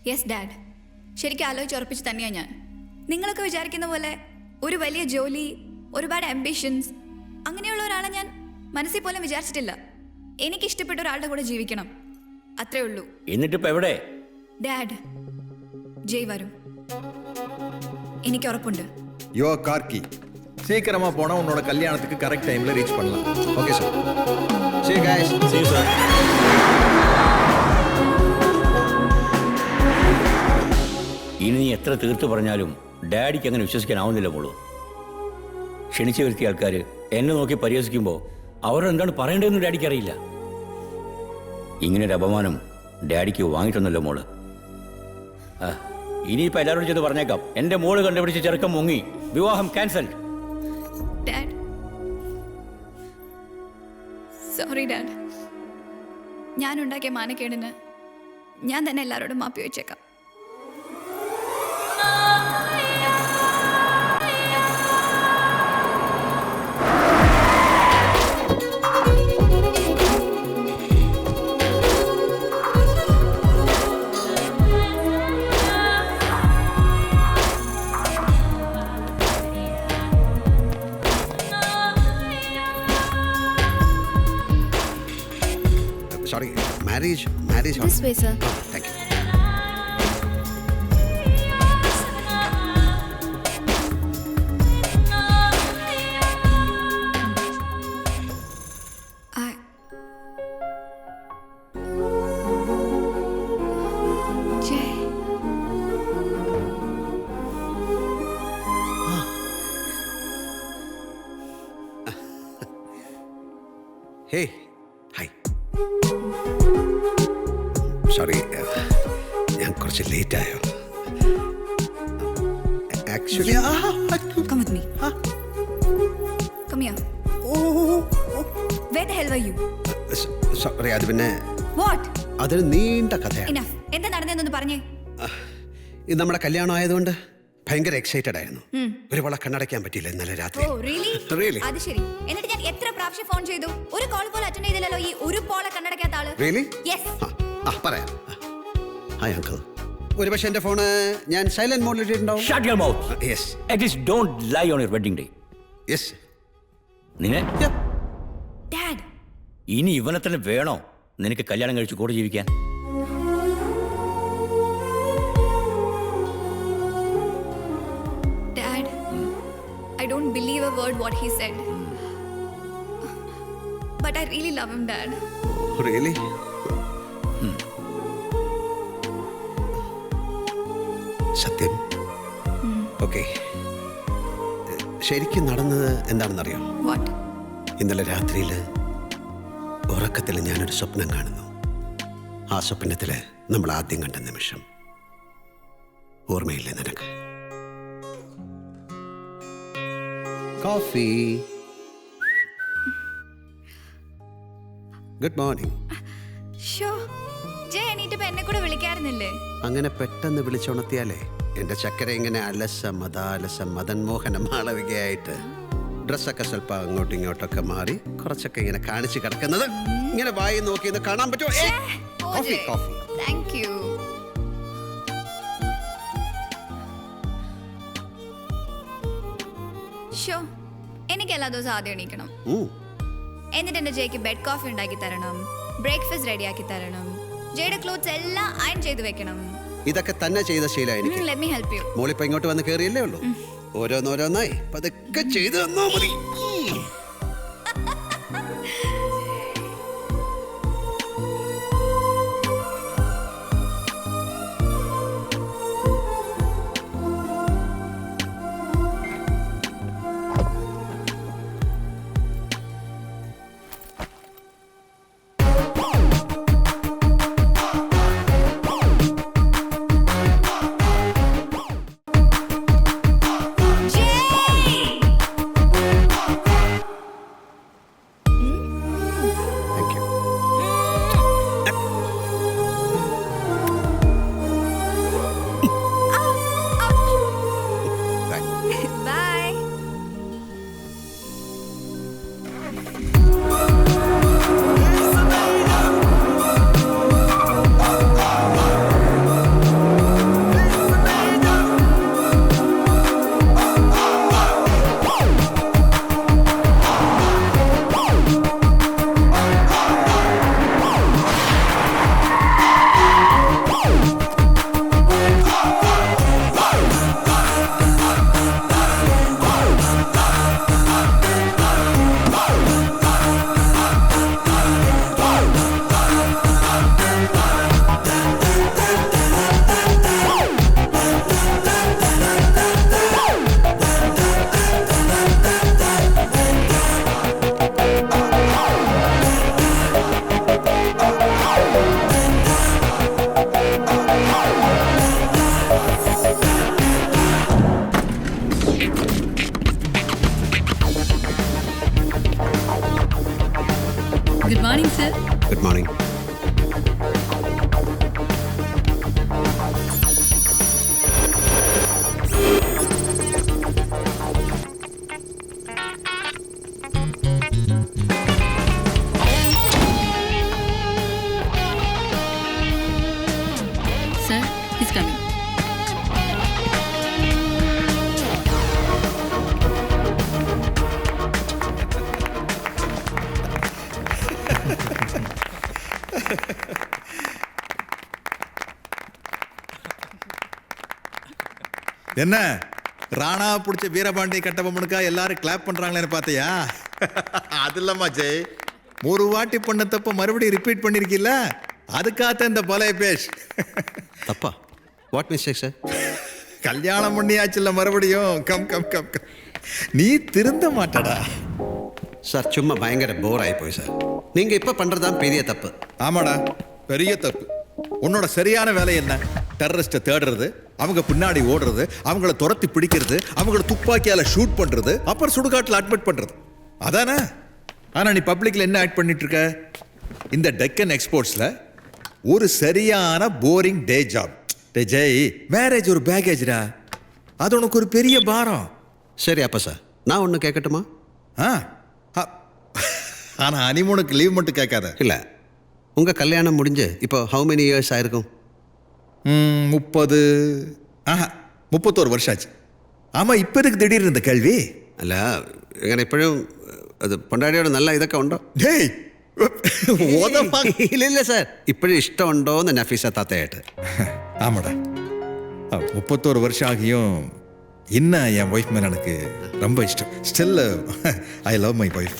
Yes dad, ശരിക്കും ആലോചിച്ചുറപ്പിച്ച് തന്നെയാണ് ഞാൻ. നിങ്ങളൊക്കെ വിചാരിക്കുന്ന പോലെ ഒരു വലിയ ജോലി, ഒരുപാട് ആംബിഷൻസ് അങ്ങനെയുള്ള ഒരാളെ ഞാൻ മനസ്സിൽ പോലും വിചാരിച്ചിട്ടില്ല. എനിക്കിഷ്ടപ്പെട്ട ഒരാളുടെ കൂടെ ജീവിക്കണം, അത്രേ ഉള്ളൂ. എന്നിട്ടിപ്പോ എവിടെ? ഡാഡ്, ജയ് വരും, എനിക്ക് ഉറപ്പുണ്ട്. யோ கார்கி, சீக்கிரமா போனா உன்னோட கல்யாணத்துக்கு கரெக்ட் டைம்ல ரீச் பண்ணலாம். Okay sir. See you guys. See you, sir. ഇനി നീ എത്ര തീർത്തു പറഞ്ഞാലും ഡാഡിക്ക് അങ്ങനെ വിശ്വസിക്കാനാവുന്നില്ല മോളൂ. ക്ഷണിച്ചു വരുത്തിയ ആൾക്കാർ എന്നെ നോക്കി പരിഹസിക്കുമ്പോൾ അവരെന്താണ് പറയേണ്ടതെന്ന് ഡാഡിക്ക് അറിയില്ല. ഇങ്ങനൊരു അപമാനം ഡാഡിക്ക് വാങ്ങിയിട്ടൊന്നുമല്ലോ മോള്. ഇനിയിപ്പോൾ എല്ലാവരോടും ചെന്ന് പറഞ്ഞേക്കാം, എൻ്റെ മോള് കണ്ടുപിടിച്ച് ചെറുക്കം മുങ്ങി, വിവാഹം ക്യാൻസൽ. Dad, sorry dad. ഞാൻ ഉണ്ടാക്കിയ മാനക്കേടിന് ഞാൻ തന്നെ എല്ലാവരോടും മാപ്പി വെച്ചേക്കാം. Sorry, marriage. This way, sir. Oh, thank you. Jay. Hey, hi. Sorry, ഞാൻ കുറച്ച് ലേറ്റ് ആയോ? Actually Come with me. Come here. Where the hell were you? Sorry, അത് പിന്നെ What? അതൊരു നീണ്ട കഥയാണ്. Enough. എന്താ നടന്നതെന്നൊന്ന് പറഞ്ഞേ. ഇത് നമ്മുടെ കല്യാണം ആയതുകൊണ്ട് ഭയങ്കര എക്സൈറ്റഡ് ആയിരുന്നു. ഒരുപാട് കണ്ണടയ്ക്കാൻ പറ്റിയില്ല ഇന്നലെ രാത്രി. Oh, really? Really? അത് ശരി. എന്നിട്ട് ഞാൻ എത്ര പ്രാവശ്യം ഫോൺ ചെയ്തു, ഒരു കോൾ പോലും അറ്റൻഡ് ചെയ്തില്ലല്ലോ ഈ ഒരു പോളെ കണ്ണടക്കാത്ത ആള്. Really? Yes. പറയാം. Hi uncle. ഒരു പക്ഷേ എൻ്റെ ഫോണ് ഞാൻ സൈലന്റ് മോഡിൽ ഇട്ടിട്ടുണ്ടാവും. Shut your mouth. Yes. At least don't lie on your wedding day. Yes. നിന്നെ Dad. ഇനി ഇവനെ തന്നെ വേണോ നിനക്ക് കല്യാണം കഴിച്ച് കൂടെ ജീവിക്കാൻ? Dad, I don't believe a word what he said. But I really love him, Dad. Really? സത്യം? ഓക്കെ. ശരിക്കും നടന്നത് എന്താണെന്നറിയോ? What? ഇന്നലെ രാത്രിയിൽ ഉറക്കത്തിൽ ഞാനൊരു സ്വപ്നം കാണുന്നു. ആ സ്വപ്നത്തിൽ നമ്മൾ ആദ്യം കണ്ട നിമിഷം ഓർമ്മയില്ലേ നിനക്ക്? കോഫി. Good morning. ഷോ, ജയ എണീറ്റപ്പോ എന്നെ കൂടെ വിളിക്കാറുന്നില്ലേ? അങ്ങനെ പെട്ടെന്ന് വിളിച്ചുണർത്തിയാലേ എൻ്റെ ചക്കര ഇങ്ങനെ അലസം മദൻ മോഹന മാളവികയായിട്ട് ഡ്രസ്സൊക്കെ സ്വല്പം അങ്ങോട്ടും ഇങ്ങോട്ടൊക്കെ മാറി കുറച്ചൊക്കെ ഇങ്ങനെ കാണിച്ച് കിടക്കുന്നത് ഇങ്ങനെ വായി നോക്കി കാണാൻ പറ്റുമോ? കോഫി. Thank you. ഷോ, എനിക്ക് എല്ലാ ദിവസവും ആദ്യം എണീക്കണം. എന്നിട്ട് എൻ്റെ ജയ്ക്ക് ബെഡ് കോഫി ഉണ്ടാക്കി തരണം, ബ്രേക്ക്ഫാസ്റ്റ് റെഡിയാക്കി തരണം, ജയുടെ ക്ലോത്ത്സ് എല്ലാം അയൺ ചെയ്ത് വെക്കണം. ഇതൊക്കെ തന്നെ ചെയ്ത ശീലം എനിക്ക്. Let me help you. മോളിപ്പോ ഇങ്ങോട്ട് വന്ന് കേറിയല്ലേ ഉള്ളൂ. ഓരോന്നോരോന്നായി പതുക്കെ ചെയ്തു തന്നോ മതി. Good morning. Sir, he's coming. என்ன ராணா பிடிச்ச வீரபாண்டி கட்டபொம்மனுக்கா எல்லாரும் கிளாப் பண்றாங்களேன்னு பார்த்தியா? அது இல்லம்மா ஜெய், ஒரு வாட்டி பண்ண தப்ப மறுபடியும் ரிப்பீட் பண்ணிருக்கீல்ல, அதுக்காக இந்த பழைய பேஷ். தப்பா? What mistake sir? கல்யாணம் பண்ணியாச்சுல்ல மறுபடியும். கம் கம் கம் கம், நீ திருந்த மாட்டடா. சார் சும்மா பயங்கர போர் ஆகி போய் சார். நீங்கள் இப்போ பண்ணுறதான் பெரிய தப்பு. ஆமாடா, பெரிய தப்பு. உன்னோட சரியான வேலை என்ன? டெரரிஸ்ட்டை தேடுறது, அவங்க பின்னாடி ஓடுறது, அவங்கள துரத்தி பிடிக்கிறது, அவங்கள துப்பாக்கியால ஷூட் பண்றது, அப்புறம் சுடுகாட்டில் அட்மிட் பண்றது, அதானே? ஆனா நீ பப்ளிக்ல என்ன ஆக்ட் பண்ணிட்டு இருக்க? இந்த டெக்கன் எக்ஸ்போர்ட்ஸ்ல ஒரு சரியான போரிங் டே ஜாப். ஜெய், மேரேஜ் ஒரு பேக்கேஜ்டா, அது உனக்கு ஒரு பெரிய பாரம். சரி அப்போ சார், நான் ஒன்று கேட்கட்டுமா? ஆ, ஆனா ஹனிமூனுக்கு லீவ் மட்டும் கேட்காத. இல்லை, உங்கள் கல்யாணம் முடிஞ்சு இப்போ ஹவு மெனி இயர்ஸ் ஆயிருக்கும்? 31 வருஷம் ஆச்சு. ஆமா, இப்போ இருக்கு திடீர்னு இந்த கேள்வி? അല്ല ഇങ്ങനെ എപ്പോഴും അത് പൊണ്ടാടിയോട് നല്ല ഇതൊക്കെ ഉണ്ടോ? டேய், ഇല്ല ഇല്ല സാർ, ഇപ്പോഴും ഇഷ്ടമുണ്ടോ എന്ന് നഫീസ താത്തയായിട്ട്. ஆமாடா, 31 வருஷம் ஆகியும் இன்னும் என் ஒய்ஃப் மேல எனக்கு ரொம்ப இஷ்டம். Still I love my wife.